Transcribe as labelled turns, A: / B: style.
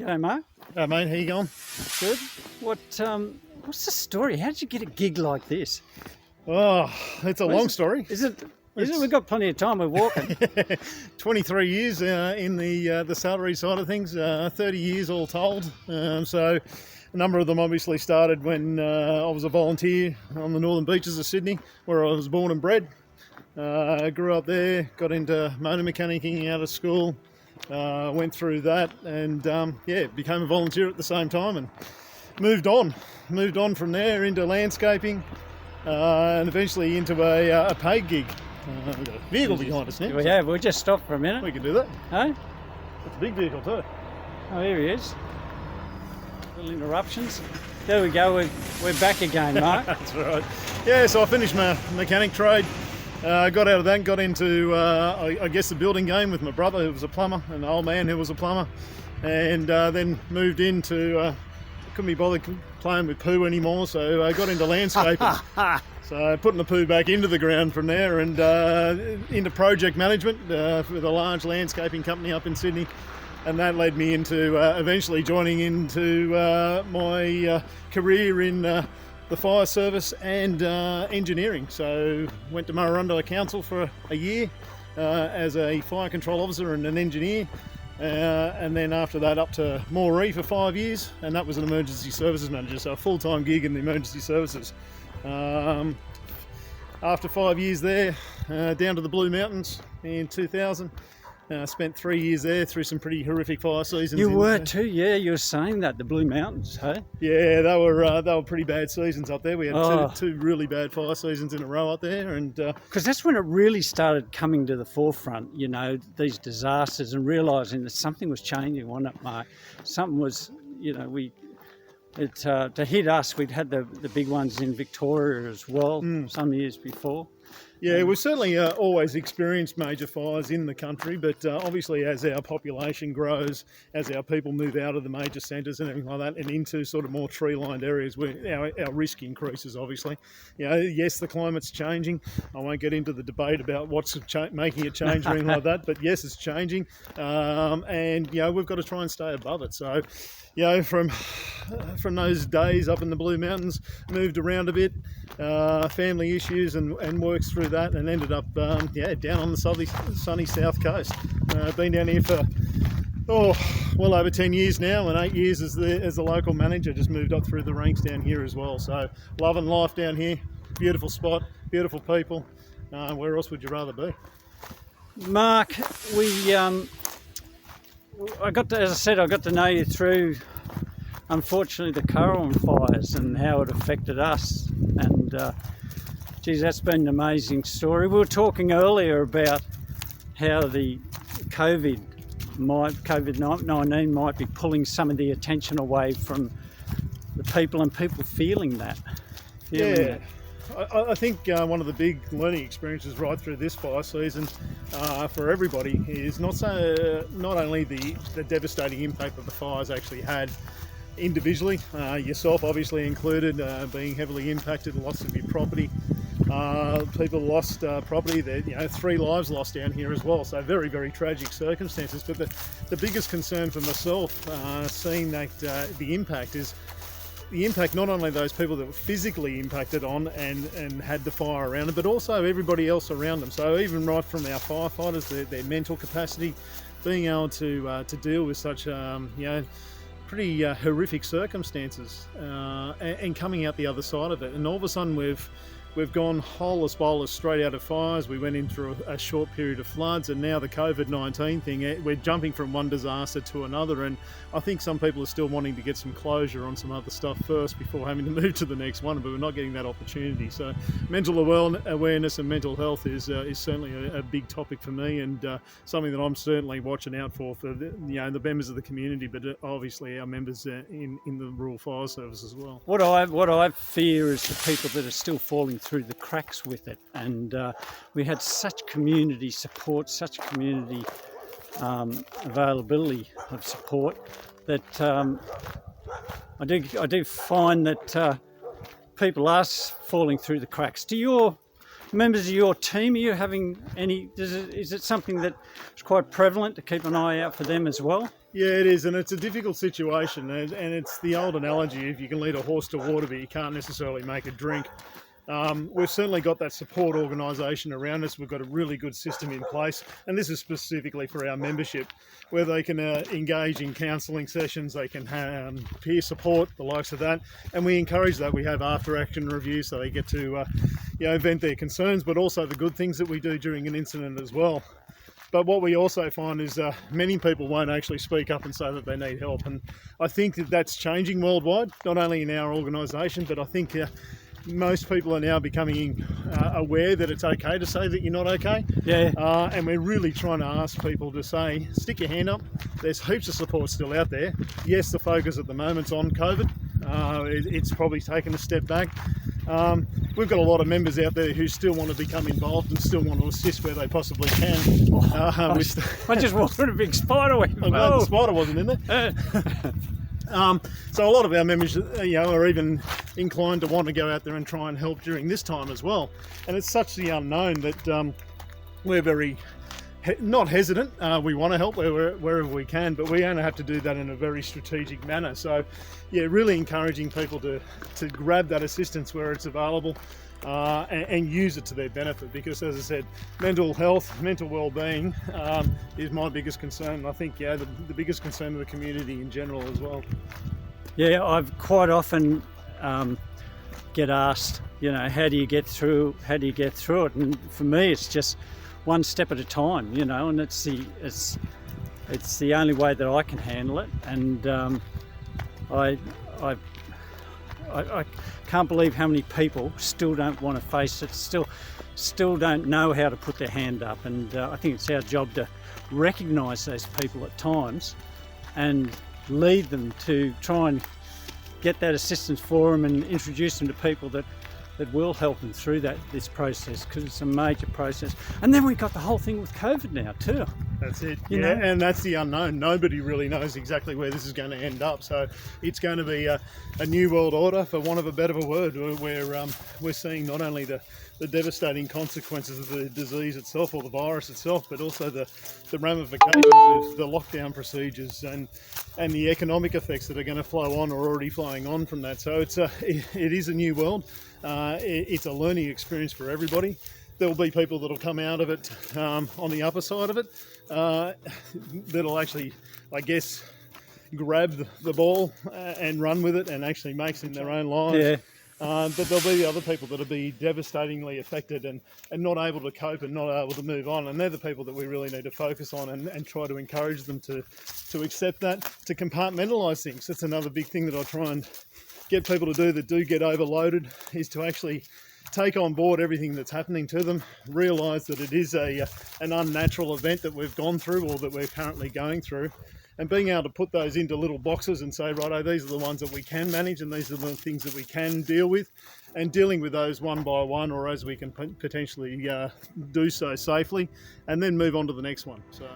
A: G'day, Mark.
B: Hey mate, how you going?
A: Good. What's the story? How did you get a gig like this?
B: Oh, it's a long story.
A: Is it? We've got plenty of time. We're walking.
B: 23 years in the salary side of things, 30 years all told. So a number of them obviously started when I was a volunteer on the northern beaches of Sydney, where I was born and bred. I grew up there, got into motor mechanicking out of school, went through that, and became a volunteer at the same time, and moved on from there into landscaping, and eventually into a paid gig. We've got a vehicle behind us now.
A: Yeah, we'll just stop for a minute.
B: We can do that.
A: Hey?
B: It's a big vehicle too.
A: Oh, here he is. Little interruptions. There we go. We're back again, Mark.
B: That's right. Yeah, so I finished my mechanic trade. Got out of that and got into, I guess, the building game with my brother, who was a plumber, and an old man who was a plumber. And then moved into, couldn't be bothered playing with poo anymore, so I got into landscaping. So putting the poo back into the ground from there, and into project management with a large landscaping company up in Sydney. And that led me into eventually joining into my career in the fire service and engineering. So went to Murrurundi Council for a year as a fire control officer and an engineer. And then after that up to Moree for 5 years, and that was an emergency services manager, so a full-time gig in the emergency services. After 5 years there, down to the Blue Mountains in 2000. Spent 3 years there through some pretty horrific fire seasons.
A: You were too, yeah. You were saying that, the Blue Mountains, hey?
B: Yeah, they were pretty bad seasons up there. We had two really bad fire seasons in a row up there, and
A: because that's when it really started coming to the forefront. You know, these disasters, and realising that something was changing, wasn't it, Mark? Something was, to hit us. We'd had the big ones in Victoria as well some years before.
B: Yeah, we've certainly always experienced major fires in the country, but obviously as our population grows, as our people move out of the major centres and everything like that and into sort of more tree-lined areas, our risk increases, obviously. Yes, the climate's changing. I won't get into the debate about what's making it change or anything like that, but yes, it's changing. And we've got to try and stay above it. So, from those days up in the Blue Mountains, moved around a bit, family issues and works through that, and ended up down on the sunny south coast. Been down here for well over 10 years now, and 8 years as the local manager. Just moved up through the ranks down here as well. So loving life down here. Beautiful spot, beautiful people. Where else would you rather be?
A: Mark, I got to know you through, unfortunately, the Currowan fires and how it affected us. And that's been an amazing story. We were talking earlier about how the COVID-19 might be pulling some of the attention away from the people, and people feeling that.
B: I think one of the big learning experiences right through this fire season for everybody is not only the devastating impact that the fires actually had individually, yourself obviously included, being heavily impacted, loss of your property. People lost property. 3 lives lost down here as well. So very, very tragic circumstances. But the biggest concern for myself, seeing that the impact is the impact not only those people that were physically impacted on and had the fire around them, but also everybody else around them. So even right from our firefighters, their mental capacity, being able to deal with such pretty horrific circumstances, and coming out the other side of it. And all of a sudden we've gone holeless bowlers straight out of fires. We went in through a short period of floods, and now the COVID-19 thing, we're jumping from one disaster to another. And I think some people are still wanting to get some closure on some other stuff first before having to move to the next one, but we're not getting that opportunity. So mental awareness and mental health is certainly a big topic for me, and something that I'm certainly watching out for the members of the community, but obviously our members in the Rural Fire Service as well.
A: What I fear is the people that are still falling through the cracks with it, and we had such community support, such community availability of support that I do find that people are falling through the cracks. members of your team, are you having any, is it something that is quite prevalent to keep an eye out for them as well?
B: Yeah, it is, and it's a difficult situation, and it's the old analogy: if you can lead a horse to water, but you can't necessarily make it drink. We've certainly got that support organisation around us. We've got a really good system in place, and this is specifically for our membership, where they can engage in counselling sessions, they can have peer support, the likes of that, and we encourage that. We have after-action reviews, so they get to vent their concerns, but also the good things that we do during an incident as well. But what we also find is many people won't actually speak up and say that they need help, and I think that that's changing worldwide, not only in our organisation, but I think most people are now becoming aware that it's okay to say that you're not okay.
A: Yeah.
B: And we're really trying to ask people to say, stick your hand up. There's heaps of support still out there. Yes, the focus at the moment's on COVID. It's probably taken a step back. We've got a lot of members out there who still want to become involved and still want to assist where they possibly can.
A: I just walked through a big spider web.
B: I'm glad the spider wasn't in there. So a lot of our members, are even inclined to want to go out there and try and help during this time as well. And it's such the unknown that we're very not hesitant. We want to help wherever we can, but we only have to do that in a very strategic manner. So, yeah, really encouraging people to grab that assistance where it's available. And use it to their benefit, because, as I said, mental health, mental well-being is my biggest concern, and I think the biggest concern of the community in general as well.
A: Yeah, I've quite often get asked, how do you get through it? And for me, it's just one step at a time, and it's the only way that I can handle it. And I can't believe how many people still don't want to face it, still don't know how to put their hand up, and I think it's our job to recognise those people at times and lead them to try and get that assistance for them and introduce them to people that will help them through this process, because it's a major process. And then we've got the whole thing with COVID now too.
B: That's it. And that's the unknown. Nobody really knows exactly where this is going to end up. So it's going to be a new world order, for want of a better word, where we're seeing not only the devastating consequences of the disease itself, or the virus itself, but also the ramifications of the lockdown procedures and the economic effects that are going to flow on, or already flowing on from that. So it is a new world. It's a learning experience for everybody. There will be people that will come out of it on the upper side of it that'll actually, I guess, grab the ball and run with it and actually make some their own lives.
A: Yeah.
B: But there'll be other people that'll be devastatingly affected and not able to cope and not able to move on. And they're the people that we really need to focus on and try to encourage them to accept that, to compartmentalise things. That's another big thing that I try and get people to do that do get overloaded, is to actually take on board everything that's happening to them, realise that it is an unnatural event that we've gone through, or that we're currently going through, and being able to put those into little boxes and say, righto, these are the ones that we can manage, and these are the things that we can deal with, and dealing with those one by one, or as we can potentially do so safely, and then move on to the next one. So.